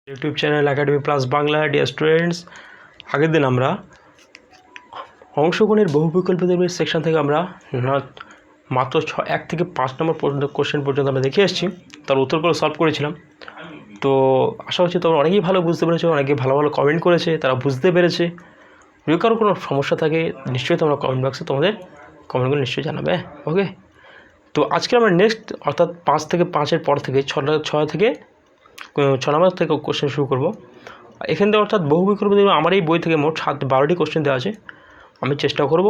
YouTube channel academy plus Bangla. Dear students, আগের দিন আমরা অংশগ্রহণের বহু বিকল্পদের সেকশন থেকে আমরা মাত্র 1 থেকে 5 নম্বর পর্যন্ত কোশ্চেন পর্যন্ত আমরা দেখে এসেছি, তার উত্তরগুলো সলভ করেছিলাম। তো আশা করছি তোমরা অনেকেই ভালো বুঝতে পেরেছো, অনেকে ভালো ভালো কমেন্ট করেছে, তারা বুঝতে পেরেছে। যদি কারো কোনো সমস্যা থাকে নিশ্চয়ই তোমরা কমেন্ট বক্সে তোমাদের কমেন্টগুলো নিশ্চয়ই জানাবে। ওকে, তো আজকে আমরা নেক্সট অর্থাৎ 5 থেকে 5-এর পর থেকে 6 থেকে 6 নম্বর থেকে কোশ্চেন শুরু করব। এখান থেকে অর্থাৎ বহু বিকল্প দেবে আমার এই বই থেকে মোট 12টি কোশ্চেন দেওয়া আছে। আমি চেষ্টা করব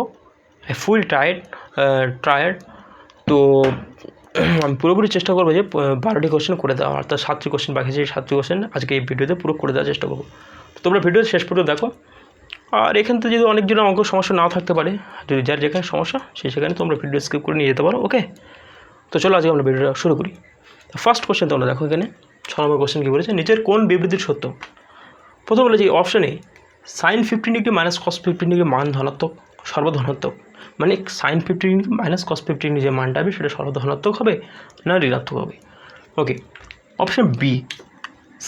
ফুল ট্রায়াড, তো আমি পুরোপুরি চেষ্টা করবো যে 12টি কোশ্চেন করে দেওয়া, অর্থাৎ 7টি কোশ্চেন বাকি আছে, 7টি কোশ্চেন আজকে এই ভিডিওতে পুরো করে দেওয়ার চেষ্টা করবো। তো তোমরা ভিডিওতে শেষ পর্যন্ত দেখো। আর এখান থেকে যদি অনেকজনের অঙ্ক সমস্যা নাও থাকতে পারে, যদি যার যেখানে সমস্যা সেখানে তোমরা ভিডিও স্কিপ করে নিয়ে যেতে পারো। ওকে, তো চলো আজকে আমরা ভিডিওটা শুরু করি। ফার্স্ট কোশ্চেন তোমরা দেখো, এখানে 6 নম্বর কোশ্চেন কী বলেছে, নিচের কোন বিবৃতির সত্য? প্রথম বলেছে অপশানে sine 15 degree minus cos 15 degree মান ধনাত্মক, সর্বধনাত্মক। মানে sine 15 degree minus cos 15 degree যে মানটা হবে সেটা সর্বধনাত্মক হবে না ঋণাত্মক হবে? Okay, option B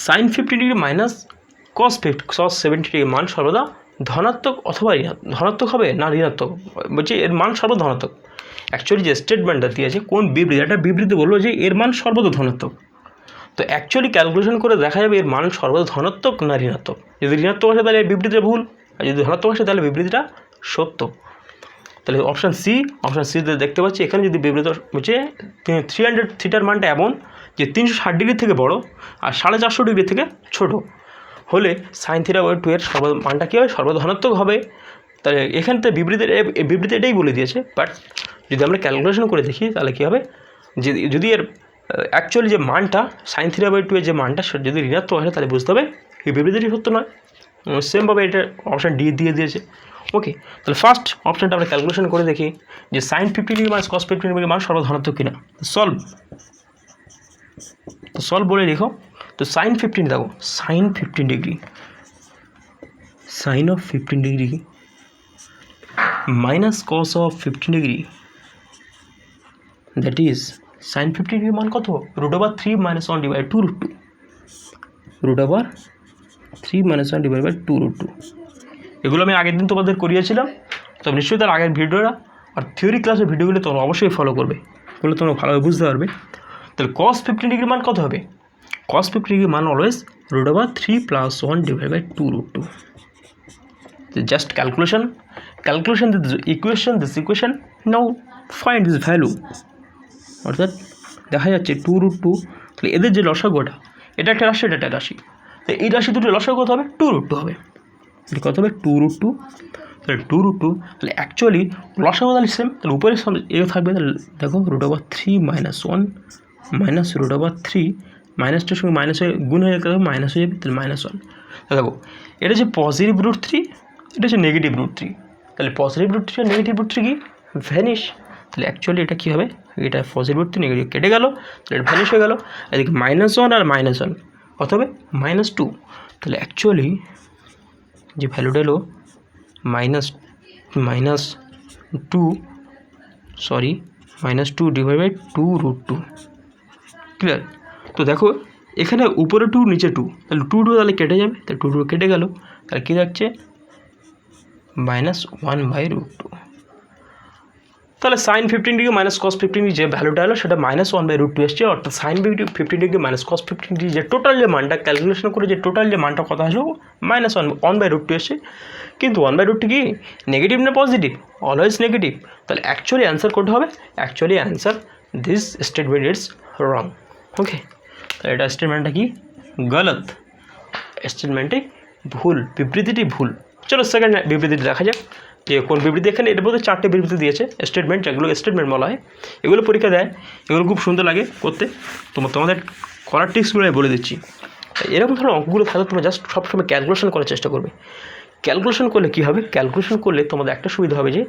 sine 15 degree minus cos 70 degree মান সর্বদা ধনাত্মক অথবা ধনাত্মক হবে না ঋণাত্মক? বলছে এর মান সর্বধনাত্মক। অ্যাকচুয়ালি যে স্টেটমেন্টটা দিয়েছে কোন বিবৃতি, একটা বিবৃতি বললো যে এর মান সর্বদা ধনাত্মক। তো অ্যাকচুয়ালি ক্যালকুলেশন করে দেখা যাবে এর মান সর্বদা ধনাত্মক না ঋণাত্মক। যদি ঋণাত্মক আসে তাহলে বিবৃতিটা ভুল, আর যদি ধনাত্মক আসে তাহলে বিবৃতিটা সত্য। তাহলে অপশান সিতে দেখতে পাচ্ছি এখানে যদি বিবৃতি হচ্ছে 300 থিটার মানটা এমন যে 360 ডিগ্রি থেকে বড় আর 450 ডিগ্রি থেকে ছোট হলে সাইন থিটা বাই 2 এর মানটা কী হবে? সর্বধনাত্মক হবে। তাহলে এখান থেকে বিবৃতি এটাই বলে দিয়েছে। বাট যদি আমরা ক্যালকুলেশন করে দেখি তাহলে কী হবে, যে যদি এর অ্যাকচুয়ালি যে মানটা সাইন থিটা বাই 2 এর যে মানটা সেটা যদি ঋণাত্মক আসে তাহলে বুঝতে হবে এই বিবৃতিটি সত্য নয়। সেমভাবে এটা অপশান ডি দিয়ে দিয়েছে। ওকে, তাহলে ফার্স্ট অপশানটা আমরা ক্যালকুলেশন করে দেখি যে sine 50 degree minus cos 50 degree মান সর্বধনাত্মক কিনা। সলভ বলে লিখো। তো সাইন 15 দেখো, sine of 15 degree minus cos of 15 degree, that is sine 50 degree মান কত? √3 - 1 / 2 √2, √3 - 1 / 2 √2। এগুলো আমি আগের দিন তোমাদের করিয়েছিলাম, তবে নিশ্চয়ই তার আগের ভিডিওটা আর থিওরি ক্লাসের ভিডিওগুলো তোমরা অবশ্যই ফলো করবে, বলে তোমরা ভালোভাবে বুঝতে পারবে। তাহলে কস 15 ডিগ্রি মান কত হবে? কস 50 ডিগ্রি মান always √3 + 1 / 2 √2। Just calculation this equation now find this value. অর্থাৎ দেখা যাচ্ছে 2 √2, তাহলে এদের যে লসাগুটা, এটা একটা রাশি, এটা একটা রাশি, তো এই রাশি দুটো লসাগু কত হবে? 2 √2 হবে। এটা কত হবে? 2 √2। তাহলে 2 √2, তাহলে অ্যাকচুয়ালি লসাগু তাহলে সেম, তাহলে উপরে এ থাকবে। তাহলে দেখো √3 - 1 মাইনাস √3, মাইনাসটার সঙ্গে মাইনাস হয়ে গুণ হয়ে গেলে মাইনাস হয়ে যাবে, তাহলে -1। তাহলে দেখো এটা যে পজিটিভ √3, এটা হচ্ছে নেগেটিভ √3। তাহলে পজিটিভ √3 আর নেগেটিভ √3 কি ভ্যানিশ। তাহলে অ্যাকচুয়ালি এটা কী হবে? এটা পজিটিভ √3 নেগেটিভ কেটে গেল, তাহলে এটা ভ্যানিশ হয়ে গেল। এদিকে -1 আর -1 কত হবে? -2। তাহলে অ্যাকচুয়ালি যে ভ্যালুটা এলো -2 / 2 √2। ক্লিয়ার? তো দেখো এখানে উপরে 2 নিচে 2, তাহলে 2 তাহলে কেটে যাবে, তাহলে 2 কেটে গেল, তাহলে কী যাচ্ছে? -1 / √2। তাহলে sine 15 degree minus cos 15 degree যে ভ্যালুটা হলো সেটা -1 / √2 এসছে। অর্থাৎ sine 15 degree minus cos 15 degree যে টোটাল যে মানটা ক্যালকুলেশন করে যে টোটাল যে মানটা কথা আসলো -1 / √2 এসছে। কিন্তু 1 / √2 কি নেগেটিভ না পজিটিভ? Always negative. তাহলে অ্যাকচুয়ালি অ্যান্সার কোনটা হবে? Actually answer this statement it's wrong. Okay, তাহলে এটা স্টেটমেন্টটা কি? গলত, স্টেটমেন্টটি ভুল, বিবৃতিটি ভুল। চলো সেকেন্ড বিবৃতিটি দেখা যাক যে কোন বিবৃতি। এখানে এর মধ্যে 4টে বিবৃতি দিয়েছে স্টেটমেন্ট, যেগুলো স্টেটমেন্ট বলা হয়। এগুলো পরীক্ষা দেয়, এগুলো খুব সুন্দর লাগে করতে। তোমাদের করার টিক্সগুলো আমি বলে দিচ্ছি। এরকম ধরনের অঙ্কগুলো থাকলে তোমরা জাস্ট সবসময় ক্যালকুলেশন করার চেষ্টা করবে। ক্যালকুলেশন করলে কী হবে? ক্যালকুলেশন করলে তোমাদের একটা সুবিধা হবে যে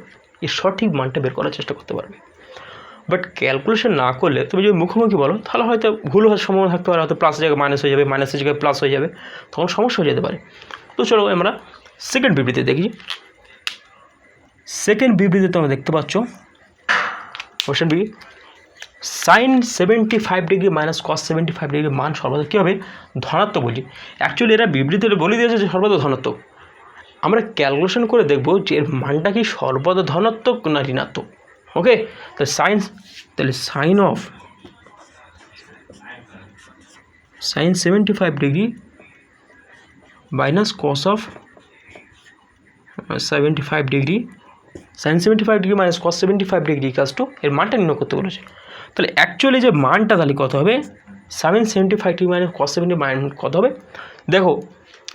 এর সঠিক মানটা বের করার চেষ্টা করতে পারবে। বাট ক্যালকুলেশন না করলে তুমি যদি মুখোমুখি বলো তাহলে হয়তো ভুল হওয়ার সম্ভাবনা থাকতে পারে, হয়তো প্লাসের জায়গায় মাইনাস হয়ে যাবে, মাইনাসের জায়গায় প্লাস হয়ে যাবে, তখন সমস্যা হয়ে যেতে পারে। তো চলো আমরা সেকেন্ড বিবৃতি দেখি। সেকেন্ড বিবৃতি তোমরা দেখতে পাচ্ছ, question B sine 75 degree minus cos 75 degree মান সর্বদা কী হবে ধনাত্মক বলি। অ্যাকচুয়ালি এরা বিবৃতিতে বলে দিয়েছে যে সর্বদা ধনাত্মক। আমরা ক্যালকুলেশন করে দেখব যে এর মানটা কি সর্বদা ধনাত্মক না ঋণাত্মক। ওকে, তাহলে sine of sine 75 degree minus cos of 75 degree sine 75 degree minus cos 75 degree equals to এর মানটা নির্ণয় করতে বলেছে। তাহলে অ্যাকচুয়ালি যে মানটা তাহলে কত হবে, সাইন 75 ডিগ্রি মাইনাস কস 75 মান কত হবে। দেখো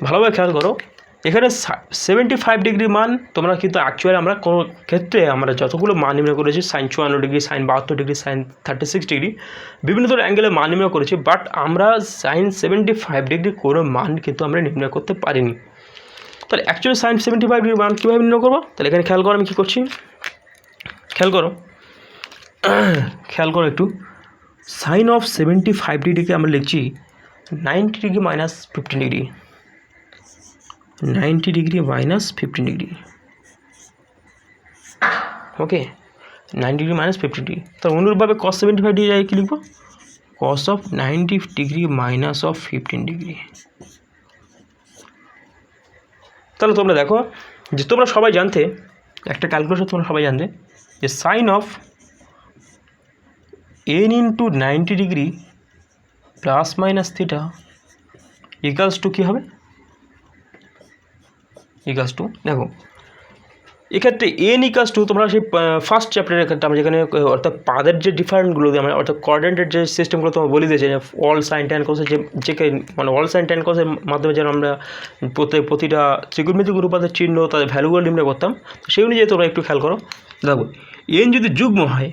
ভালোভাবে খেয়াল করো, এখানে 75 ডিগ্রি মান তোমরা কিন্তু অ্যাকচুয়ালি আমরা কোনো ক্ষেত্রে আমরা যতগুলো মান নির্ণয় করেছি sine 54 degree, sine 72 degree, sine 36 degree বিভিন্ন ধরনের অ্যাঙ্গেলে মান নির্ণয় করেছি, বাট আমরা সাইন 75 ডিগ্রি কোনো মান কিন্তু আমরা নির্ণয় করতে পারিনি। তাহলে অ্যাকচুয়ালি সাইন 75 ডিগ্রি মান কীভাবে নির্ণয় করবো, তাহলে এখানে খেয়াল করো আমি কী করছি, খেয়াল করো একটু। সাইন অফ 75 ডিগ্রিকে আমরা লিখছি 90 degree minus 15 degree, 90 degree minus 15 degree. Okay, 90 degree minus 15 degree. তো অনুরূপভাবে কস 75 ডিগ্রি কী লিখবো, cos of 90 degree minus of 15 degree. তাহলে তোমরা দেখো যে তোমরা সবাই জানতে একটা ক্যালকুলেশন তোমরা সবাই জানতে যে sine of n into 90 degree plus minus theta equals to কী হবে, ইকালস টু দেখো এক্ষেত্রে এন ইকালস টু তোমরা সেই ফার্স্ট চ্যাপ্টারের ক্ষেত্রে আমরা যেখানে অর্থাৎ পাদের যে ডিফারেন্টগুলো আমরা অর্থাৎ কোঅর্ডিনেটের যে সিস্টেমগুলো তোমার বলে দিয়েছে যে অল সাইন ট্যান কোসের যে মানে অল সাইন ট্যান কোসের মাধ্যমে যেন আমরা প্রতিটা ত্রিকোণমিতিক অনুপাতের চিহ্ন তাদের ভ্যালুগুলো নির্ণয় করতাম, সেই অনুযায়ী তোমরা একটু খেয়াল করো। দেখো এন যদি যুগ্ম হয়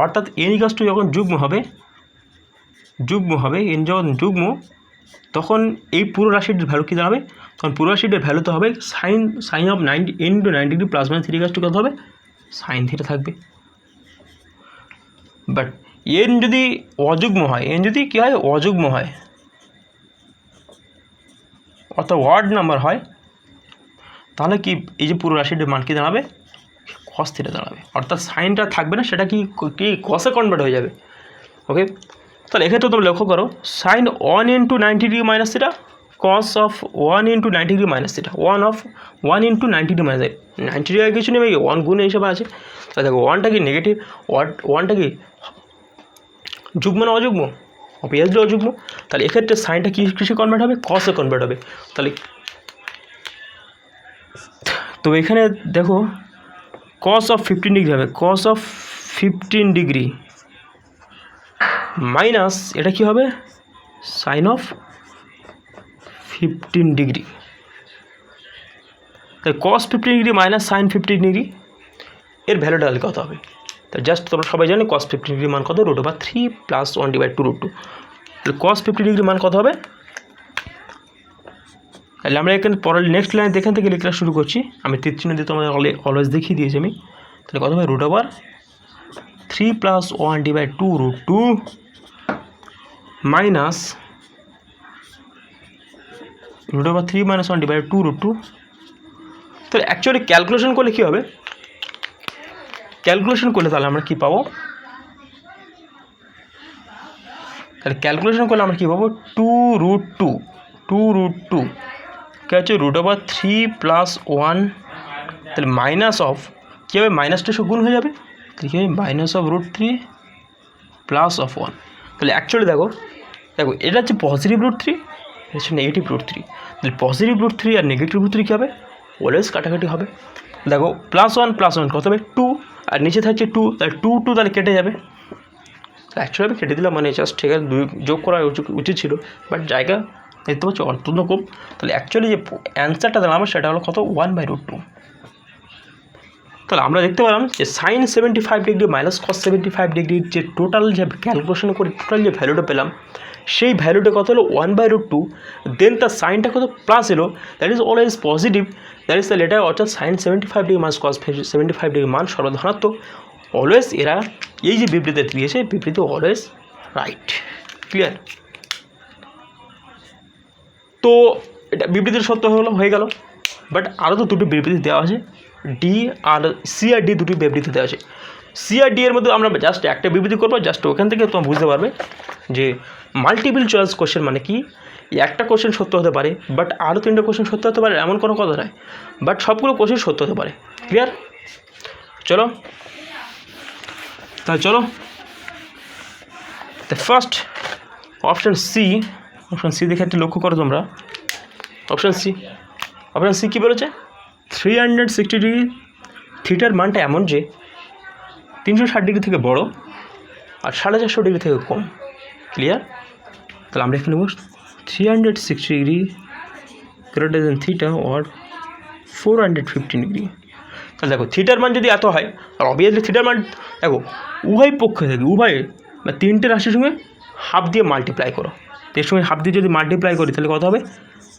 অর্থাৎ এন ইকালস টু যখন যুগ্ম হবে এন যখন যুগ্ম তখন এই পুরো রাশিটির ভ্যালু কী দাঁড়াবে, তখন পুরো রাশিটির ভ্যালু তো হবে sine of 90 n into 90 degree plus minus three equals to কত হবে, সাইন থিটা থাকবে। বাট এন যদি অযুগ্ম হয়, অর্থাৎ ওয়ার্ড নাম্বার হয়, তাহলে কি এই যে পুরো রাশিটির মান কী দাঁড়াবে, কস থিটা দাঁড়াবে, অর্থাৎ সাইনটা থাকবে না, সেটা কি কসে কনভার্ট হয়ে যাবে। ওকে, তাহলে এক্ষেত্রে তোমরা লক্ষ্য করো sine 1 into 90 degree minus theta cos of 1 into 90 degree minus theta 1 into 90 degree minus 90 degree কিছু নেই, 1 গুণে হিসাবে আছে। তাহলে দেখো ওয়ানটা কি নেগেটিভ, ওয়ানটা কি যুগ্ম না অযুগ্ম, অবভিয়াসলি অযুগ্ম। তাহলে এক্ষেত্রে সাইনটা কিসে কনভার্ট হবে, কসে কনভার্ট হবে। তাহলে তো এখানে দেখো কস অফ 15 ডিগ্রি হবে, কস অফ 15 ডিগ্রি মাইনাস এটা কি হবে সাইন অফ 15 ডিগ্রি। তাই কস 15 ডিগ্রি মাইনাস সাইন 15 ডিগ্রি এর ভ্যালুটা তাহলে কত হবে, তাই জাস্ট তোমরা সবাই জানো কস 15 ডিগ্রি মান কত, √3 প্লাস 1/2√2। তাহলে কস 50 ডিগ্রি মান কত হবে, তাহলে আমরা এখানে পরের নেক্সট লাইন এখান থেকে লেখা শুরু করছি, আমি তীর চিহ্ন দিয়ে তোমাদের অলওয়েজ দেখিয়ে দিয়েছি আমি। তাহলে কত হবে, √3 প্লাস 1/2√2 মাইনাস √3 মাইনাস 1/2√2। তাহলে অ্যাকচুয়ালি ক্যালকুলেশন করলে কী হবে, তাহলে আমরা কী পাবো, তাহলে ক্যালকুলেশন করলে আমরা কী পাবো 2√2 কী হচ্ছে √3 প্লাস 1, তাহলে মাইনাস অফ কী হবে, মাইনাসটা সব গুণ হয়ে যাবে, তাহলে কী হবে মাইনাস অফ √3 প্লাস অফ 1। তাহলে অ্যাকচুয়ালি দেখো এটা হচ্ছে পজিটিভ √3, এটা হচ্ছে নেগেটিভ √3। তাহলে পজিটিভ √3 আর নেগেটিভ √3 কী হবে, অলওয়েজ কাটাকাটি হবে। দেখো প্লাস 1 কত হবে 2, আর নিচে থাকছে 2, তাহলে 2 তাহলে কেটে যাবে। অ্যাকচুয়ালি আমি কেটে দিলাম, মানে জাস্ট ঠিক আছে 2 যোগ করা উচিত ছিল, বাট জায়গা দেখতে পাচ্ছি অত্যন্ত কম। তাহলে অ্যাকচুয়ালি যে অ্যান্সারটা দিলাম সেটা হলো কত, 1/√2। তাহলে আমরা দেখতে পেলাম যে সাইন 75 ডিগ্রি মাইনাস কস 75 ডিগ্রির যে টোটাল যে ক্যালকুলেশন করে টোটাল যে ভ্যালুটা পেলাম, সেই ভ্যালুটা কত হলো 1/√2, দেন তার সাইনটা কত প্লাস এলো, that is always positive, that is the latter, অর্থাৎ sine 75 degree minus cos 75 degree মান সর্বধনাত্মক। অলওয়েজ এরা এই যে বিবৃতি দিয়েছে, বিবৃতি অলওয়েজ রাইট, ক্লিয়ার। তো এটা বিবৃতির সত্য হয়ে গেল, বাট আরও তো দুটি বিবৃতি দেওয়া আছে, সি আর ডি দুটি বিবৃতি দেওয়া আছে। সি আর ডি এর মধ্যে আমরা জাস্ট একটা বিবৃতি করবো, জাস্ট ওখান থেকে তোমরা বুঝতে পারবে যে মাল্টিপল চয়েস কোশ্চেন মানে কি। একটা কোশ্চেন সত্য হতে পারে, বাট আরও 3টে কোশ্চেন সত্য হতে পারে এমন কোনো কথা নয়, বাট সবগুলো কোশ্চেন সত্য হতে পারে। ক্লিয়ার? চলো তাহলে চলো, দ্য ফার্স্ট অপশান সি দেখে একটু লক্ষ্য করো তোমরা। অপশান সি কী বলেছে? 360 ডিগ্রি থিটার মানটা এমন যে 360 ডিগ্রি থেকে বড় আর 450 ডিগ্রি থেকে কম। ক্লিয়ার? তাহলে আমরা এখানে বস 360 degree greater than theta or 415 degree. তাহলে দেখো থিটার মান যদি এত হয়, আর অবভিয়াসলি থিটার মান দেখো উভয় পক্ষে থেকে উভয়ে বা 3টে রাশির সঙ্গে হাফ দিয়ে মাল্টিপ্লাই করো। এর সঙ্গে হাফ দিয়ে যদি মাল্টিপ্লাই করি তাহলে কত হবে?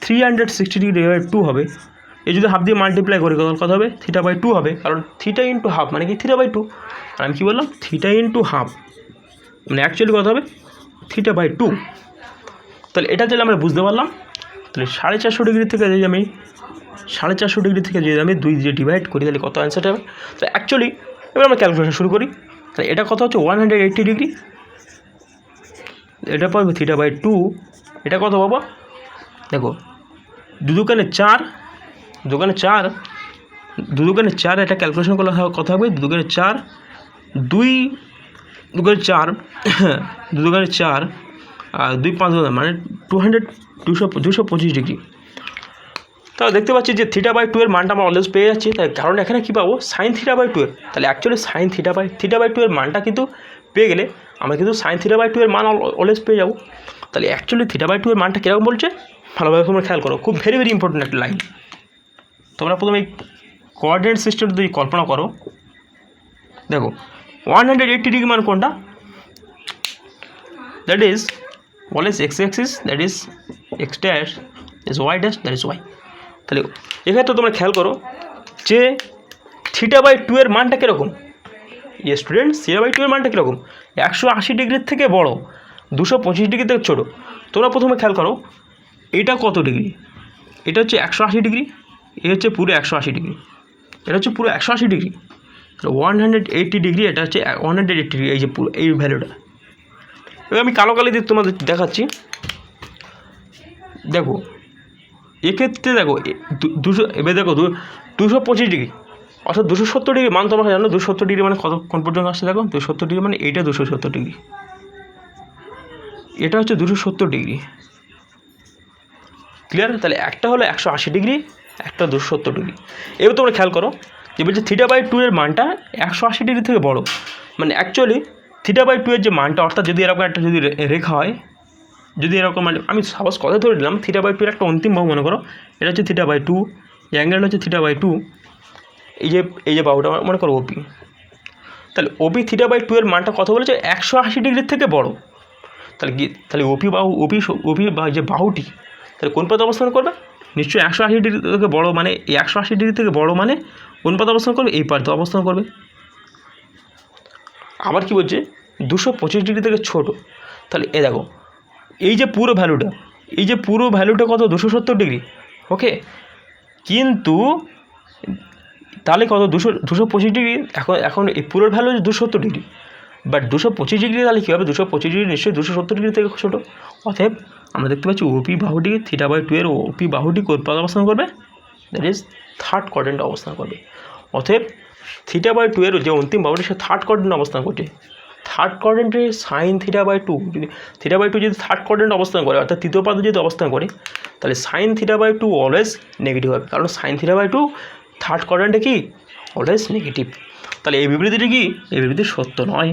360 ডিগ্রি ডিভাইড 2 হবে। এই যদি হাফ দিয়ে মাল্টিপ্লাই করি তাহলে কত হবে? থিটা বাই 2 হবে, কারণ থিটা ইন্টু হাফ মানে কি থিটা বাই 2। আর আমি কী বললাম? থিটা ইন্টু হাফ মানে অ্যাকচুয়ালি কত হবে? Theta by 2। তাহলে এটা তাহলে আমরা বুঝতে পারলাম। তাহলে 450 ডিগ্রি থেকে যদি আমি 450 ডিগ্রি থেকে যদি আমি 2 দিয়ে ডিভাইড করি তাহলে কত অ্যান্সারটা হবে? তো অ্যাকচুয়ালি এবার আমরা ক্যালকুলেশন শুরু করি। তাহলে এটা কত হচ্ছে? 180 ডিগ্রি। এটা পাবো থিটা বাই 2। এটা কত পাবো? দেখো দুদুকানে 4 এটা ক্যালকুলেশন করলে কত হবে? দুদুকানে 4 আর 2 5 মানে 225 ডিগ্রি। তাহলে দেখতে পাচ্ছি যে থিটা বাই 2 এর মানটা আমরা অলওয়েজ পেয়ে যাচ্ছি। তাই কারণ এখানে কী পাবো? সাইন থিটা বাই 2 এর। তাহলে অ্যাকচুয়ালি সাইন থিটা বাই 2 এর মানটা কিন্তু পেয়ে গেলে আমরা কিন্তু সাইন থিটা বাই 2 এর মান অলওয়েজ পেয়ে যাবো। তাহলে অ্যাকচুয়ালি থিটা বাই 2 এর মানটা কীরকম বলছে ভালোভাবে তোমরা খেয়াল করো, খুব ভেরি ইম্পর্টেন্ট একটা লাইন। তোমরা প্রথমে এই কোঅর্ডিনেট সিস্টেমটা যদি কল্পনা করো, দেখো 180 ডিগ্রি মান কোনটা? That is always x Axis, that is x dash, is Y dash, that is Y. তাহলে এক্ষেত্রে তোমরা খেয়াল করো যে থিটা বাই 2 এর মানটা কীরকম? স্টুডেন্ট, থিটা বাই 2 এর মানটা কীরকম? 180 ডিগ্রির থেকে বড়, 225 ডিগ্রি থেকে ছোটো। তোমরা প্রথমে খেয়াল করো এটা কত ডিগ্রি? এটা হচ্ছে 180 ডিগ্রি, এ হচ্ছে পুরো 180 ডিগ্রি, এটা হচ্ছে পুরো 180 ডিগ্রি। 180 ডিগ্রি, এটা হচ্ছে 180 ডিগ্রি, এই যে পুরো এই ভ্যালুটা। এবার আমি কালো দিয়ে তোমাদের দেখাচ্ছি। দেখো এক্ষেত্রে দেখো 200, এবার দেখো 225 ডিগ্রি অর্থাৎ 270 ডিগ্রি মান। তোমরা জানো 270 ডিগ্রি মানে কোন পর্যন্ত আসছে? দেখো 270 ডিগ্রি মানে এইটা 270 ডিগ্রি, এটা হচ্ছে 270 ডিগ্রি। ক্লিয়ার? তাহলে একটা হলো 180 ডিগ্রি, একটা 270 ডিগ্রি। এবার তোমরা খেয়াল করো যে বলছে থিটা বাই 2 এর মানটা 180 ডিগ্রি থেকে বড়, মানে অ্যাকচুয়ালি থিটা বাই 2 এর যে মানটা, অর্থাৎ যদি এরকম একটা যদি রেখা হয়, যদি এরকম মানে আমি সাপোজ কথা ধরে নিলাম থিটা বাই 2 এর একটা অন্তিম বাহু মনে করো, এটা হচ্ছে থিটা বাই 2, এই অ্যাঙ্গেলটা হচ্ছে থিটা বাই 2, এই যে বাহুটা মনে করো ওপি। তাহলে ওপি থিটা বাই 2 এর মানটা কত বলেছে? 180 ডিগ্রির থেকে বড়। তাহলে ওপি বা যে বাহুটি তাহলে কোন পথে অবস্থান করবে? নিশ্চয়ই 180 ডিগ্রি থেকে বড়, মানে এই 180 ডিগ্রি থেকে বড় মানে কোন পথে অবস্থান করবে? এই পথে অবস্থান করবে। আবার কি বলছে? 225 ডিগ্রি থেকে ছোট। তাহলে এ দেখো এই যে পুরো ভ্যালুটা কত? 270 ডিগ্রি। ওকে, কিন্তু তাহলে কত? 225 ডিগ্রি। এখন এই পুরোর ভ্যালু হচ্ছে 270 ডিগ্রি, বাট 225 ডিগ্রি তাহলে কী হবে? 225 ডিগ্রি নিশ্চয়ই 270 ডিগ্রি থেকে ছোটো। অতএব আমরা দেখতে পাচ্ছি ওপি বাহুটি থিটা বাই 2 এর ওপি বাহুটি কোন পথে অবস্থান করবে? দ্যাট ইজ থার্ড কোয়াড্রেন্টে অবস্থান করবে। অতএব থিটা বাই 2 এর যে অন্তিম বাহুটি সে থার্ড কোয়াড্রেন্টে অবস্থান করছে। থার্ড কোয়াড্রেন্টে সাইন থিটা বাই 2, যদি থিটা বাই 2 যদি থার্ড কোয়াড্রেন্টে অবস্থান করে, অর্থাৎ তৃতীয় পাদে যদি অবস্থান করে, তাহলে sine theta by 2 always negative হবে, কারণ সাইন থিটা বাই 2 থার্ড কোয়াড্রেন্টে কি? Always negative. তাহলে এই বিবৃতিটি কি? এই বিবৃতি সত্য নয়।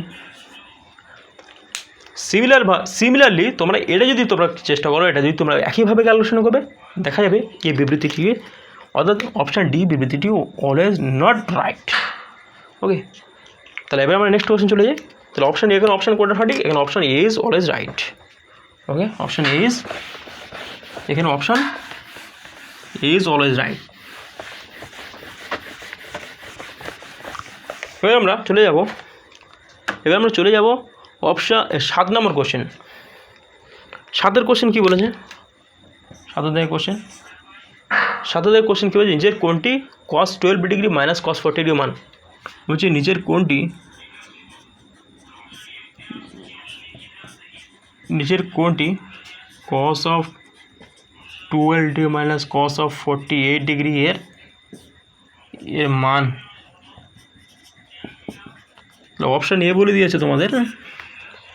সিমিলারলি তোমরা এটা যদি তোমরা চেষ্টা করো, এটা যদি তোমরা একইভাবে ক্যালকুলেশন করবে, দেখা যাবে এই বিবৃতিটি অর্থাৎ অপশান ডি বিবৃতিটি অলওয়েজ নট রাইট। ওকে, তাহলে এবার আমরা নেক্সট কোয়েশ্চেন চলে যাই। তাহলে অপশান এ, এখানে অপশান কোনটা সঠিক? এখানে option A is always right. Okay, option A is, এখানে option A is always right. এবার আমরা চলে যাব অপশান 7 নম্বর কোশ্চেন। 7 কোশ্চেন কী বলেছে? 7 কোশ্চেন কী বলেছে? নিজের কোনটি cos 12 degree minus cos 40 degree মান বলছে, নিজের কোনটি নিচের কোনটি cos of 12 degree minus cos of 48 degree এর মান? অপশান এ বলে দিয়েছে তোমাদের,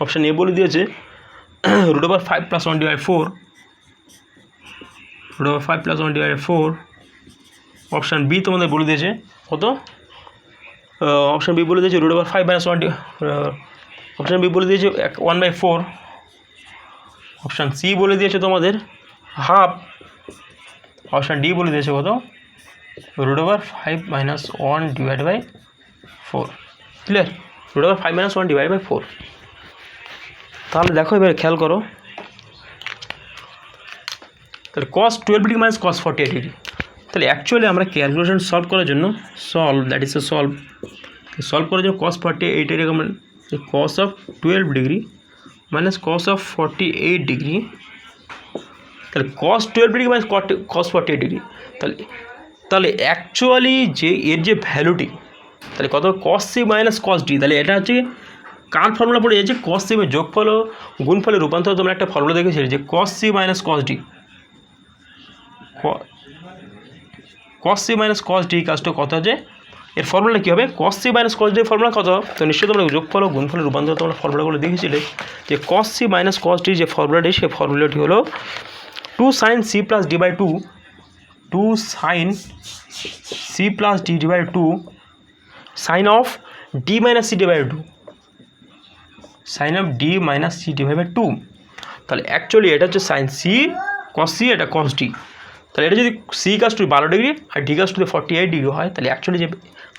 অপশান এ বলে দিয়েছে √5 + 1/4, √5 + 1/4। অপশান বি তোমাদের বলে দিয়েছে কত? অপশান বি বলে দিয়েছে √5 - 1, অপশান বি বলে দিয়েছে 1/4। অপশান সি বলে দিয়েছে তোমাদের হাফ। অপশান ডি বলে দিয়েছে কত? √5 - 1/4। ক্লিয়ার? √5 - 1/4। তাহলে দেখো এবার খেয়াল করো, তাহলে cos 12 degree minus cos 48 degree. তাহলে অ্যাকচুয়ালি আমরা ক্যালকুলেশন সলভ করার জন্য সলভ করার জন্য cos 48 এর এরকম cos of 12 degree minus cos of 48 degree. তাহলে cos 12 degree minus cos 48 degree. তাহলে অ্যাকচুয়ালি যে এর যে ভ্যালুটি, তাহলে কত? cos c minus cos d। তাহলে এটা হচ্ছে কার ফর্মুলা পড়ে যাচ্ছে? cos c এর যোগফল ও গুণফলের রূপান্তর। তোমরা একটা ফর্মুলা দেখেছিলে যে cos c minus cos d, cos c minus cos d কাজটা কত হচ্ছে? এর ফর্মুলা কী হবে? cos c minus cos d এর ফর্মুলা কত? তো নিশ্চয়ই তোমরা যোগফল ও গুণফলের রূপান্তর তোমরা ফর্মুলাগুলো দেখেছিলে যে cos c minus cos d যে ফর্মুলাটি, সেই ফর্মুলাটি হলো 2 sin c plus d by 2, 2 sin c plus d by 2 sin of d minus c by 2, sin of d minus c by 2। তাহলে অ্যাকচুয়ালি এটা হচ্ছে sin c cos c, এটা cos d। তাহলে এটা যদি c কাজ টু 12 ডিগ্রি আর d কাজ two 48 degree হয়, তাহলে অ্যাকচুয়ালি যে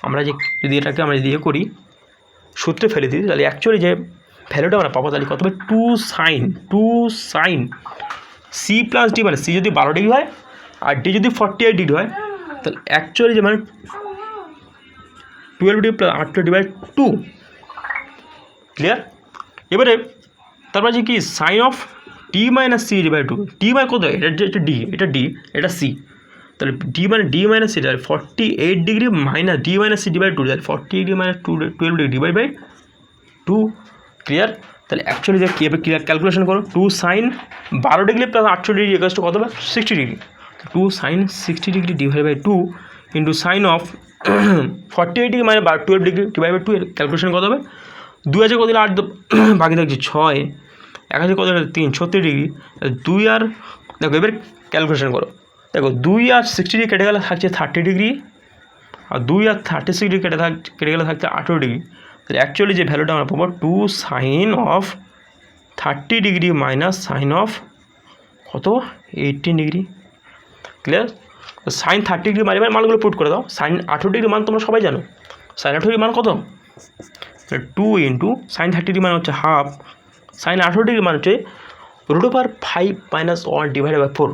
আমরা যে যদি এটাকে আমরা দিয়ে করি সূত্রে ফেলে দিই, তাহলে অ্যাকচুয়ালি যে ভ্যালুটা আমরা পাবো তাহলে কত হবে? 2 sin c প্লাস d, মানে c যদি 12 ডিগ্রি হয় আর d যদি 48 ডিগ্রি হয়, তাহলে অ্যাকচুয়ালি যে মানে 12 ডিগ্রি প্লাস 8/2। ক্লিয়ার? এবারে তারপরে যে কি sine of d minus c by 2, d মানে কত? এটা d, এটা d, এটা c। তাহলে d মানে d মাইনাস c, তাহলে 48 degree minus d minus c by 2, তাহলে 48 degree minus 12 degree divide by 2। Clear? তাহলে অ্যাকচুয়ালি যে কীভাবে ক্যালকুলেশন করো, 2 sin 12 degree plus 8 degree equal to কত হবে? 60 degree. 2 sin 60 degree divide by 2 into sine of 48 degree মানে 12 degree divide by 2 এর calculation কত হবে? 2 আছে কত দিলে 8, বাকি থাকছে 6, 1 আছে কত দিলে 3, 36 ডিগ্রি। 2 আর দেখো এবার ক্যালকুলেশন করো, দেখো 2 আর 60 ডিগ্রি কেটে গেলে থাকছে 30 ডিগ্রি, আর 2 আর 36 ডিগ্রি কেটে গেলে থাকছে 18 ডিগ্রি। তাহলে অ্যাকচুয়ালি যে ভ্যালুটা আমরা পাবো 2 sin of 30 degree minus sine of কত? 18 ডিগ্রি। ক্লিয়ার? সাইন 30 ডিগ্রি মানগুলো পুট করে দাও। সাইন 18 ডিগ্রি মান তোমরা সবাই জানো, সাইন 18 ডিগ্রি মান কত? 2 ইন্টু সাইন 30 ডিগ্রি মান হচ্ছে হাফ, সাইন 18 ডিগ্রি মান হচ্ছে √5 - 1 ডিভাইড বাই 4,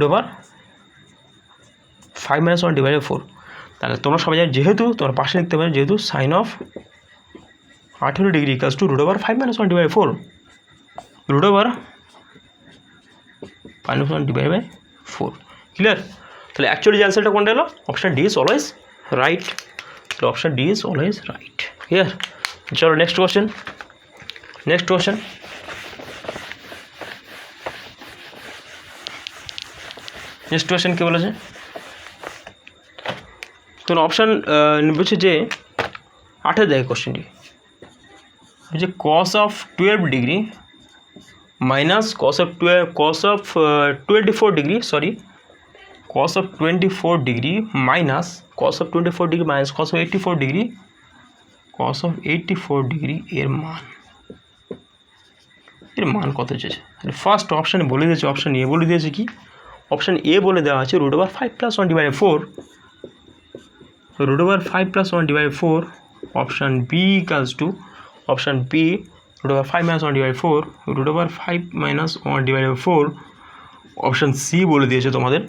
√5 - 1 ডিভাইড বাই 4। তাহলে তোমরা সবাই জানো, যেহেতু তোমরা পাশে লিখতে পারো, যেহেতু sine of 18 degree equals to √5 - 1 divide by 4, √5 - 1 divide by 4। Clear? তাহলে অ্যাকচুয়ালি যে অ্যান্সারটা কোনটা এলো? Option D is always right. তাহলে option D is always right. Clear? চলো next question. Next question, next question কী বলেছে? তো অপশান বলছে যে 8 দেখে কোশ্চেনটি যে cos of 12 degree minus cos of 24 degree, sorry cos of 24 degree minus cos of 24 degree minus cos of 84 degree, cos of 84 degree এর মান কত চেয়েছে? ফার্স্ট অপশানে বলে দিয়েছে, অপশান এ বলে দিয়েছে কি? অপশান এ বলে দেওয়া আছে √5 + 1 divide 4, √5 + 1 divide 4। Option B equals to, option B √5 - 1 divide 4, √5 - 1 divide 4। Option C বলে দিয়েছে তোমাদের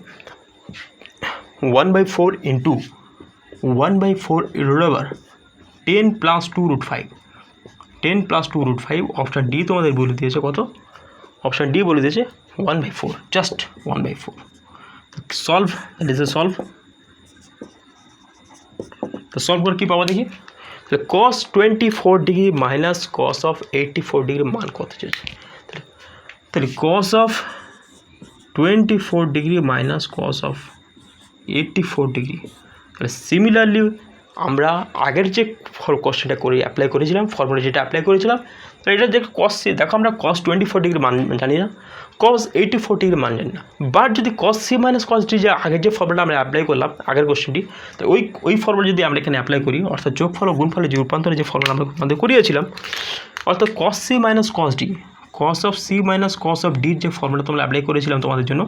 1/4 ইন্টু 1/4 10 + 2 √5, 10 + 2 √5। অপশান ডি তোমাদের বলে দিয়েছে কত? অপশান ডি বলে দিয়েছে 1/4, just 1/4। Solve, that is a solve. তো সলভ করে কী পাবো দেখি? তাহলে cos 24 degree minus cos of 84 ডিগ্রির মান কত চেয়েছে? তাহলে cos of 24 degree minus cos of 84 degree. তাহলে সিমিলারলি আমরা আগের যে কোশ্চেনটা করে অ্যাপ্লাই করেছিলাম, ফর্মুলা যেটা অ্যাপ্লাই করেছিলাম, তো এটা যে cos, দেখো আমরা cos 24 ডিগ্রি মান জানি না, cos 84 ডিগ্রি মান জানি না, বাট যদি cos c minus cos d যে আগের যে ফর্মুলাটা আমরা অ্যাপ্লাই করলাম আগের কোশ্চেনটি, তো ওই ফর্মুলা যদি আমরা এখানে অ্যাপ্লাই করি, অর্থাৎ যোগফল ও গুণফলের যে রূপান্তরে যে ফর্মুলা আমরা আমাদের করিয়েছিলাম, অর্থাৎ cos c minus cos d, cos of c minus cos of d যে ফর্মুলা তোমরা অ্যাপ্লাই করেছিলাম তোমাদের জন্য,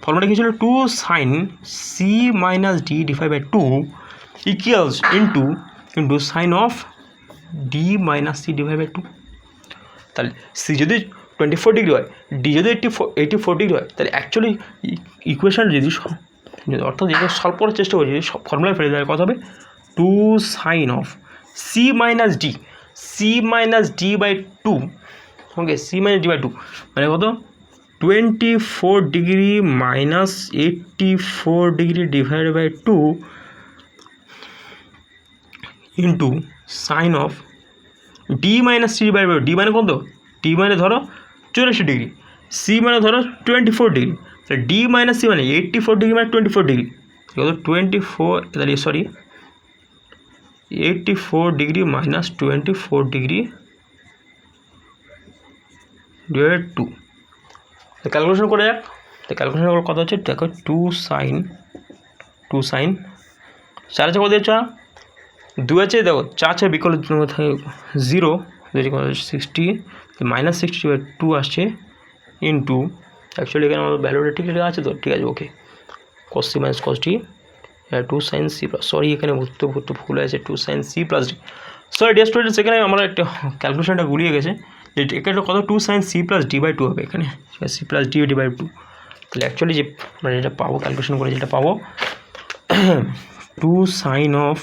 ফর্মুলা কি ছিল? 2 sin c minus d divide by 2 equals into sine of d minus c divide by 2। তাহলে c যদি 24 degree হয়, d যদি 84 ডিগ্রি হয়, তাহলে অ্যাকচুয়ালি ইকুয়েশন যদি অর্থাৎ যেটা সলভ করার চেষ্টা করি, যদি ফর্মুলায় ফেলে দেওয়ার কথা হবে 2 sine of c minus d by 2, okay, c minus d by 2 মানে কত? 24 degree minus 84 degree divide by 2 into sine of d minus c divide by, d মানে কত? d মানে ধরো 84 ডিগ্রি, c মানে ধরো 24 ডিগ্রি, তাহলে d মাইনাস c মানে 84 ডিগ্রি মানে 24 ডিগ্রি, কত? 24, তাহলে sorry 84 degree minus 24 degree divide 2। Calculation করে যাক। তো ক্যালকুলেশন করার কথা হচ্ছে, দেখো 2 সাইন 4 আছে, কত দিয়েছ? 2 আছে, দেখো 4 আছে বিকল্প থাকে 0, 60 মাইনাস 60/2 আসছে ইন্টু, অ্যাকচুয়ালি এখানে আমাদের ভ্যালুটা ঠিক আছে, তো ঠিক আছে, ওকে, cos c minus cos d 2 sin c plus, sorry এখানে ভুল ভুল আছে, 2 sin c plus d, sorry dear students, এখানে আমরা একটা ক্যালকুলেশনটা গুলিয়ে গেছে, যে এখানে কত? 2 sin c plus d by 2 হবে, এখানে c প্লাস d বাই 2। তাহলে অ্যাকচুয়ালি যে আমরা যেটা পাবো, ক্যালকুলেশন করে যেটা পাবো, 2 সাইন অফ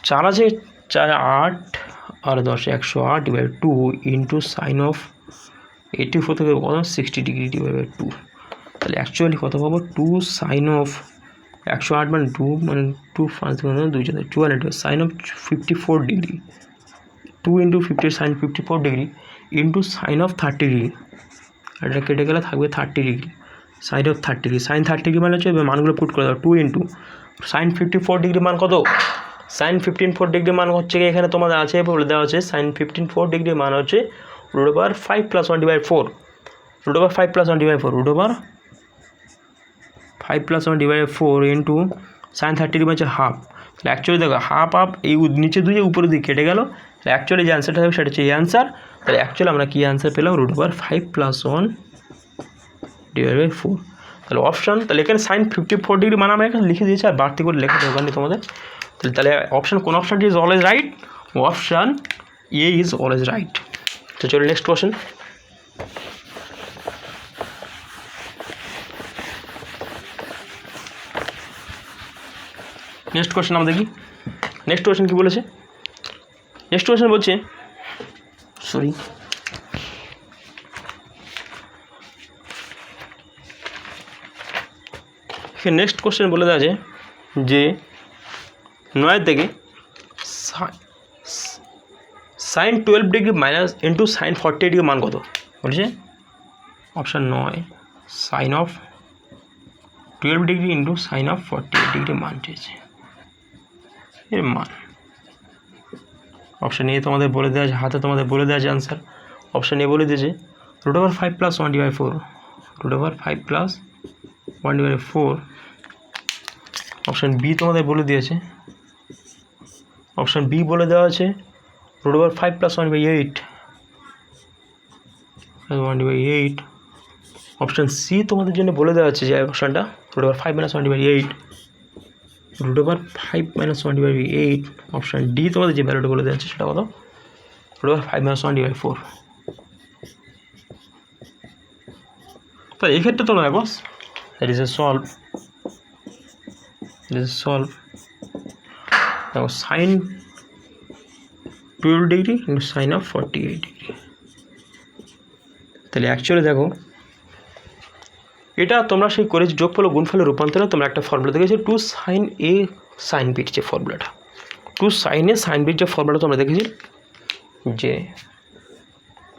4 আছে, 4 8 আর 10 108 ডিভাইড 2 ইন্টু সাইন অফ 84 থেকে কত? 60 ডিগ্রি ডিভাইড বাই 2। তাহলে অ্যাকচুয়ালি কত পাবো? 2 সাইন অফ 108 মানে 2 মানে 2 5 200 sine of 54 degree, 2 into 50 sine 54 degree into sine of 30 degree, এটা কেটে গেলে থাকবে 30 degree, sine of 30 degree, sine 30 degree মানে হচ্ছে মানগুলো পুট করে দাও, 2 ইন্টু সাইন 54 ডিগ্রি মান কত? সাইন 54 ডিগ্রি মান হচ্ছে এখানে তোমাদের আছে, বলে দেওয়া আছে সাইন 54 ডিগ্রি মান হচ্ছে √5 + 1/4, √5 + 1/4, √5 + 1/4 ইন্টু সাইন 30 ডিগ্রি হচ্ছে হাফ। তাহলে অ্যাকচুয়ালি দেখো হাফ এই নিচে 2 উপরে দিকে কেটে গেল, তাহলে অ্যাকচুয়ালি যে অ্যান্সারটা হবে সেটা হচ্ছে এই অ্যান্সার। তাহলে অ্যাকচুয়ালি আমরা কী অ্যান্সার পেলাম? √5 + 1/4। তাহলে অপশান, তাহলে এখানে সাইন 54 ডিগ্রি মান আমরা এখানে লিখে দিয়েছি, আর বাড়তি করে লেখা দরকার নেই তোমাদের। তাহলে অপশান, কোন অপশানটি is always right? Option A is always right. তো চলো নেক্সট কোশ্চেন। নেক্সট কোশ্চেন আমরা দেখি। নেক্সট কোশ্চেন কী বলেছে? নেক্সট কোশ্চেন বলছে, সরি নেক্সট কোশ্চেন বলে দেওয়া আছে যে 9 থেকে sine 12 degree minus into sine 40 degree মান কত বলছে? Option 9 sine of 12 degree into sine of 48 degree মান চেয়েছে, এর মান। অপশান এ তোমাদের বলে দেওয়া আছে, হাতে তোমাদের বলে দেওয়া আছে আনসার। অপশান এ বলে দিয়েছে √5 + 1/4, √5 + 1/4। অপশান বি তোমাদের বলে দিয়েছে, অপশান বি বলে দেওয়া আছে √5 + 1/8, 1/8। অপশান সি তোমাদের জন্য বলে দেওয়া আছে যে অপশানটা √5 - 1/8, √5 - 1/8। অপশান ডি তোমাদের যে ভ্যালুটা বলে দেওয়া আছে সেটা কত? √5 - 1/4। তো এই ক্ষেত্রে তোমরা দেখো দ্যাট ইজ এ সলভ, দেখো sine 12 degree into sine of 48 degree. তাহলে অ্যাকচুয়ালি দেখো এটা তোমরা সেই করেছি যোগফল ও গুণফলের রূপান্তরে তোমরা একটা ফর্মুলা দেখেছো 2 sin a sin b যে ফর্মুলাটা, টু সাইনে সাইন বির যে ফর্মুলাটা তোমরা দেখেছি যে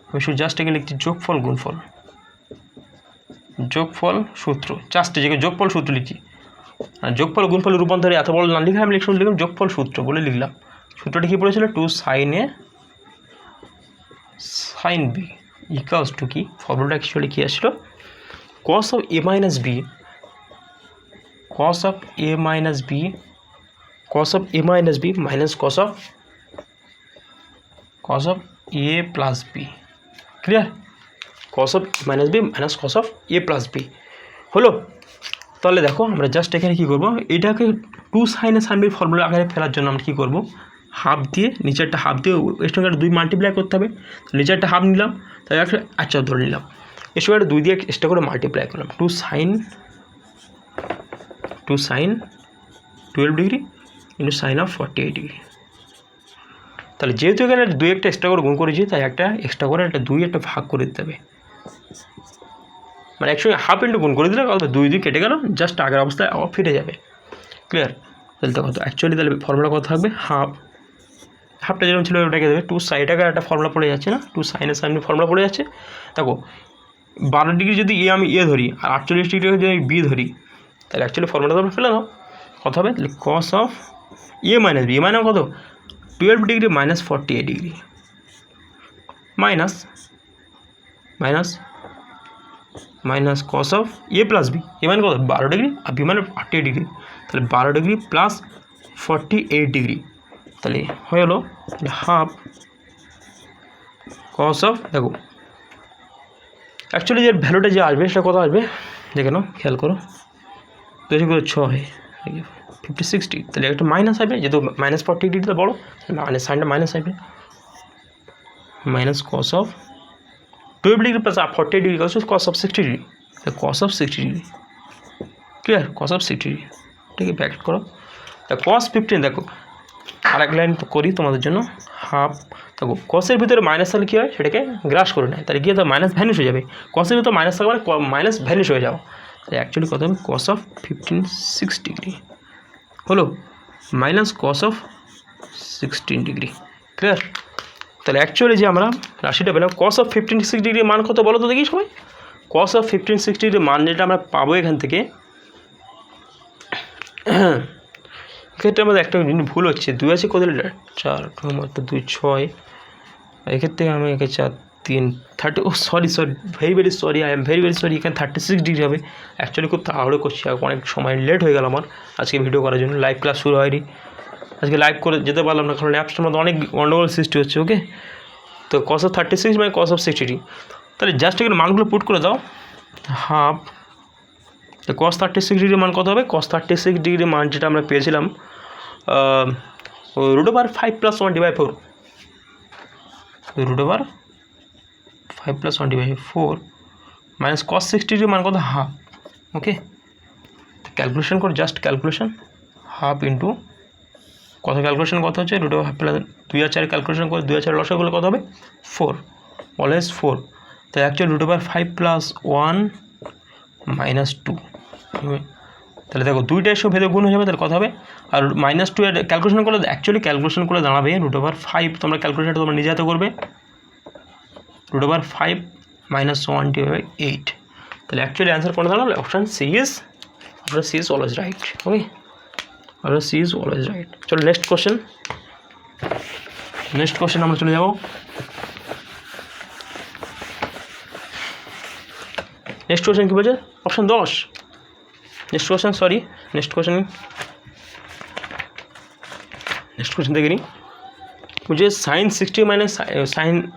আমি শুধু জাস্ট এখানে লিখছি যোগফল গুণফল, যোগফল সূত্র, জাস্ট যে যোগফল সূত্র লিখছি। আর যোগফল গুণফলের রূপান্তরে এত বড় না লিখে আমি লিখলাম যোগফল সূত্র বলে লিখলাম। সূত্রটা কী পড়েছিল? টু সাইনে সাইন বি ইকুয়ালস টু কি, ফর্মুলাটা অ্যাকচুয়ালি কী আসছিল? Cos of A minus B, cos of A minus B, cos of A minus B minus cos of A plus B. Clear? Cos of minus B minus cos of A plus B হলো। তাহলে দেখো আমরা just এখানে কী করবো, এটাকে two সাইনে sign বির formula আকারে ফেলার জন্য আমরা কী করবো, হাফ দিয়ে নিচেরটা হাফ দিয়ে এর সঙ্গে 2 মাল্টিপ্লাই করতে হবে। নিচেরটা হাফ নিলাম, তাই একটা আচ্ছা ধরে নিলাম, এর সঙ্গে 2 দিয়ে এক্সট্রা করে মাল্টিপ্লাই করলাম। Two sine 12 degree into sine of 48 degree. তাহলে যেহেতু এখানে 2 একটা এক্সট্রা করে গুণ করেছি, তাই একটা এক্সট্রা করে একটা 2 একটা ভাগ করে দিতে হবে। মানে একসঙ্গে হাফ ইন্টু গুণ করে দিলে 2 কেটে গেল, জাস্ট আগের অবস্থায় আবার ফিরে যাবে। ক্লিয়ার? তাহলে কত অ্যাকচুয়ালি তাহলে ফর্মুলা কত থাকবে? হাফটা যেরকম ছিল ওটাকে দেবে। টু সাইডটাকে একটা ফর্মুলা পড়ে যাচ্ছে না, টু সাইনের সাইন ফর্মুলা পড়ে যাচ্ছে। দেখো 12 ডিগ্রি যদি আমি ধরি আর 48 ডিগ্রি যদি আমি বি ধরি, তাহলে অ্যাকচুয়ালি ফর্মুলাটা আমরা ফেলে নাও। কত হবে? তাহলে কস অফ মাইনাস বি মানে কত? 12 degree minus 48 degree minus cos of plus B, মানে কত? 12 ডিগ্রি আর বি মানে 48 ডিগ্রি। তাহলে 12 ডিগ্রি প্লাস 48 ডিগ্রি, তাহলে হয়ে গেলো হাফ কস অফ, দেখো অ্যাকচুয়ালি যে ভ্যালুটা যে আসবে সেটা কত আসবে দেখে নাও, খেয়াল করো। 2 করে 6 56 ডিগ্রি, তাহলে একটা মাইনাস আসবে, যেহেতু মাইনাস 40 ডিগ্রিটা বড়ো, মানে সাইনটা মাইনাস আসবে। Minus cos of 12 degree plus 48 degree cos of 60 degree, cos of 60 degree. Clear? Cos of 60 degree. ঠিক আছে, ব্র্যাকেট করো। তা কস 15, দেখো আরেক লাইন করি তোমাদের জন্য। হাফ, দেখো কসের ভিতরে মাইনাস থাকলে কী হয়, সেটাকে গ্রাস করে নেয়, তাহলে গিয়ে তো মাইনাস ভ্যানিশ হয়ে যাবে। কসের ভিতরে মাইনাস থাকলে মাইনাস ভ্যানিশ হয়ে যাও, তাহলে অ্যাকচুয়ালি কত হবে? কস অফ 6 ডিগ্রি হলো minus cos of 16 degree. Clear? তাহলে অ্যাকচুয়ালি যে আমরা রাশিটা পেলাম, কস অফ 6 ডিগ্রির মান কত বলো তো দেখি সবাই? কস অফ 6 ডিগ্রির মান যেটা আমরা পাবো এখান থেকে, এক্ষেত্রে আমাদের একটা ভুল হচ্ছে, 2 আছে কত লিটার? 4 2 6, এক্ষেত্রে আমি একে 4 3 30, oh sorry very sorry, I am very sorry, এখানে 36 ডিগ্রি হবে। অ্যাকচুয়ালি খুব তাড়াহুড়ো করছি, অনেক সময় লেট হয়ে গেল আমার আজকে ভিডিও করার জন্য। লাইভ ক্লাস শুরু হয়নি, আজকে লাইভ করে যেতে পারলাম না, কারণ অ্যাপসটার মধ্যে অনেক গন্ডগোল সৃষ্টি হচ্ছে। ওকে, তো কস অফ 36 মানে কস অফ 60 ডিগ্রি। তাহলে জাস্ট এখানে মানগুলো পুট করে দাও। হাফ, তো কস 36 ডিগ্রির মান কত হবে? কস 36 ডিগ্রির মান যেটা আমরা পেয়েছিলাম √5 + 1/4, √5 + 1/4 মাইনাস কস 60 ডিগ্রির মান কত? হাফ। ওকে, ক্যালকুলেশন করে, জাস্ট ক্যালকুলেশন, হাফ ইন্টু কত, ক্যালকুলেশন কত হচ্ছে? √5 + 2 আর 4 ক্যালকুলেশন করে 2 আর 4 লসাগুলো কত হবে? 4, অলওয়েজ 4। তো অ্যাকচুয়ালি √5 + 1 - 2, তাহলে দেখো 2টা এসে ভেতরে গুণ হয়ে যাবে, তাহলে কত হবে? আর -2 এর ক্যালকুলেশন করলে অ্যাকচুয়ালি ক্যালকুলেশন করে দাঁড়াবে √5, তোমরা ক্যালকুলেশনটা তোমরা নিজে হাতে করবে, √5 - 1/8। তাহলে অ্যাকচুয়ালি অ্যান্সার কোনটা দাঁড়ালো? Option C is always right. Okay, option C is always right. চলো নেক্সট কোশ্চেন আমরা চলে যাবো। নেক্সট কোশ্চেন কী বলছে? অপশান 10। নেক্সট কোশ্চেন দেখে নিই। मुझे साइन 60 माइनस साइन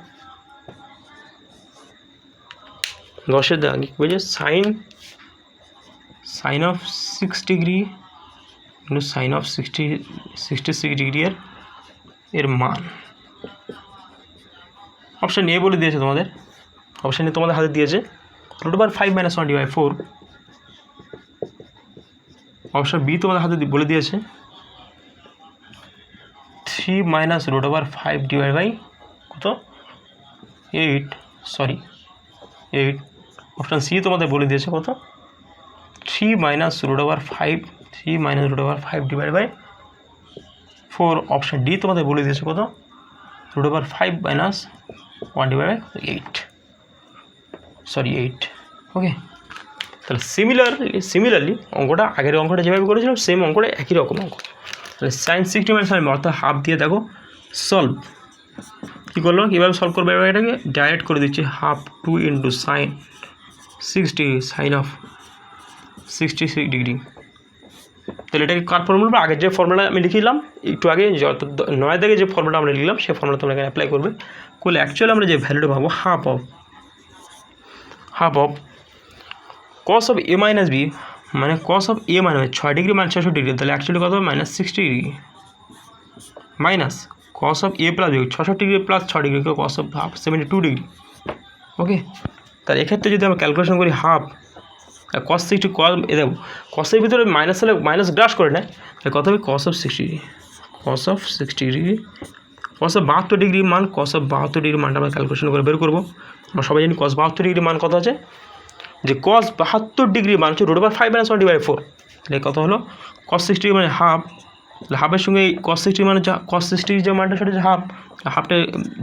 10 आगे मुझे sine of 6 degree into sine of 66 degree এর মান অপশন এ বলে দিয়েছে তোমাদের, অপশন এ তোমাদের হাতে দিয়েছে √5 - 1/4। অপশন বি তোমাদের হাতে বলে দিয়েছে 3 - √5 কত 8, সরি 8। অপশন সি তোমাদের বলে দিয়েছে কত 3 - √5 3 - √5 / 4 অপশান ডি তোমাদের বলে দিয়েছে কত √5 মাইনাস 1/8 সরি 8 ওকে। তাহলে সিমিলারলি অঙ্কটা আগের অঙ্কটা যেভাবে করেছিলাম সেম অঙ্কটা একই রকম অঙ্ক। তাহলে sin 60 - 5 অর্থাৎ হাফ দিয়ে দেখো সলভ কী করলো, কীভাবে সলভ করবে এটাকে ডাইরেক্ট করে দিচ্ছি half 2 into sin 60 sine of 66 degree. তাহলে এটাকে কার ফর্মুলা, আগের যে ফর্মুলা আমি লিখিলাম একটু আগে 9 থেকে যে ফর্মুলা আমরা লিখলাম সেই ফর্মুলা তোমরা এখানে অ্যাপ্লাই করবে করলে অ্যাকচুয়ালি আমরা যে ভ্যালুটা পাবো half of cos of a minus B মানে cos অফ a মানে 6 ডিগ্রি মানে 600 ডিগ্রি, তাহলে অ্যাকচুয়ালি কত হবে minus 60 degree minus cos of a plus B 600 degree plus 6 degree cos of half 72 degree okay. তাহলে এক্ষেত্রে যদি আমরা ক্যালকুলেশন করি হাফ cos 60 দেখো কসের ভিতরে মাইনাস হলে মাইনাস গ্রাস করে নেয়, তাহলে কত হবে cos of 60 degree cos of 60 degree cos of 72 degree মান cos অফ 72 ডিগ্রি মানটা আমরা ক্যালকুলেশন করে বের করবো। আমরা সবাই জানি cos 72 ডিগ্রি মান কত আছে, যে cos 72 ডিগ্রি মান হচ্ছে √5 - 1/4, তাহলে কত হলো cos 60 ডিগ্রি মানে হাফ, তাহলে হাফের সঙ্গে cos 60 মানে cos 60 যে মানটা সেটা হচ্ছে হাফটা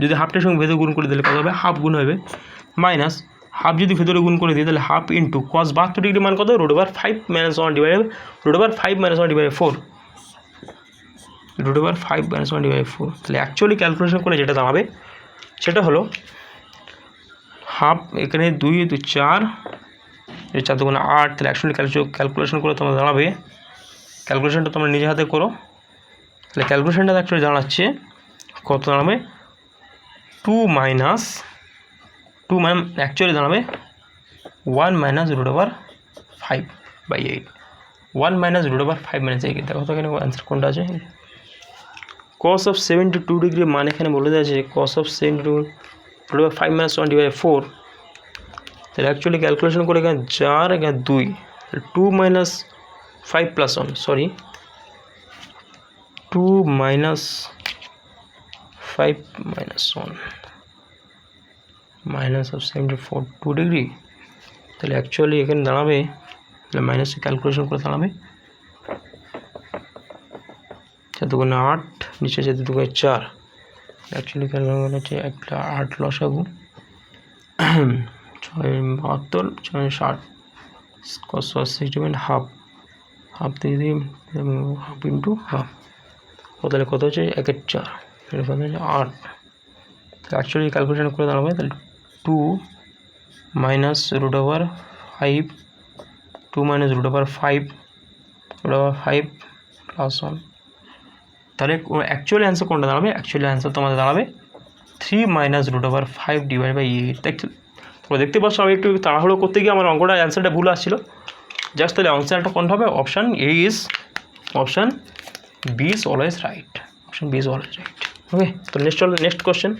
যদি হাফটার সঙ্গে ভেতরে গুণ করে দিলে কত হবে হাফ গুণ হবে মাইনাস হাফ যদি ভেতরে গুণ করে দিই তাহলে হাফ ইন্টু cos 72 ডিগ্রি মান কত √5 - 1/4 √5 - 1/4 √5 - 1/4। তাহলে অ্যাকচুয়ালি ক্যালকুলেশন করে যেটা দাঁড়াবে সেটা হলো হাফ এখানে 2 2 4 4 2 8, তাহলে অ্যাকচুয়ালি ক্যালকুলেশন করে তোমরা দাঁড়াবে, ক্যালকুলেশনটা তোমরা নিজে হাতে করো, তাহলে ক্যালকুলেশনটা অ্যাকচুয়ালি জানাচ্ছে কত দাঁড়াবে 2 মাইনাস মানে অ্যাকচুয়ালি দাঁড়াবে 1 মাইনাস √5/8 1 মাইনাস √5 - 8 দেখো তো এখানে অ্যান্সার কোনটা আছে, cos অফ 72 ডিগ্রি মানে এখানে বলে দেওয়া আছে cos অফ 72 √5 - 1/4, তাহলে অ্যাকচুয়ালি ক্যালকুলেশন করে এখানে 4 এখানে 2 2 minus 5 plus 1 sorry 2 minus 5 minus 1 minus of 74 2 degree, তাহলে অ্যাকচুয়ালি এখানে দাঁড়াবে তাহলে মাইনাসে ক্যালকুলেশন করে দাঁড়াবে 4 2 8 নিচে 4 2 4, অ্যাকচুয়ালি ক্যালকুলেশন হচ্ছে একটা 8 লসাগু 6 72 6 60 cos 60 মানে হাফ দিয়ে দিই হাফ ইন্টু হাফ তাহলে কত হচ্ছে 1 4 কত হচ্ছে 8, অ্যাকচুয়ালি ক্যালকুলেশন করে দাঁড়াবে তাহলে 2 মাইনাস √5 2 মাইনাস √5 প্লাস 1, তাহলে অ্যাকচুয়ালি অ্যান্সার কোনটা দাঁড়াবে, অ্যাকচুয়ালি অ্যান্সার তোমাদের দাঁড়াবে 3 মাইনাস √5/8। তোমরা দেখতে পাচ্ছ আমি একটু তাড়াহুড়ো করতে গিয়ে আমার অঙ্কটা অ্যান্সারটা ভুল আসছিল জাস্ট, তাহলে অ্যান্সারটা কোনটা হবে option B is always right, option B is always right okay. তো নেক্সট কোশ্চেন।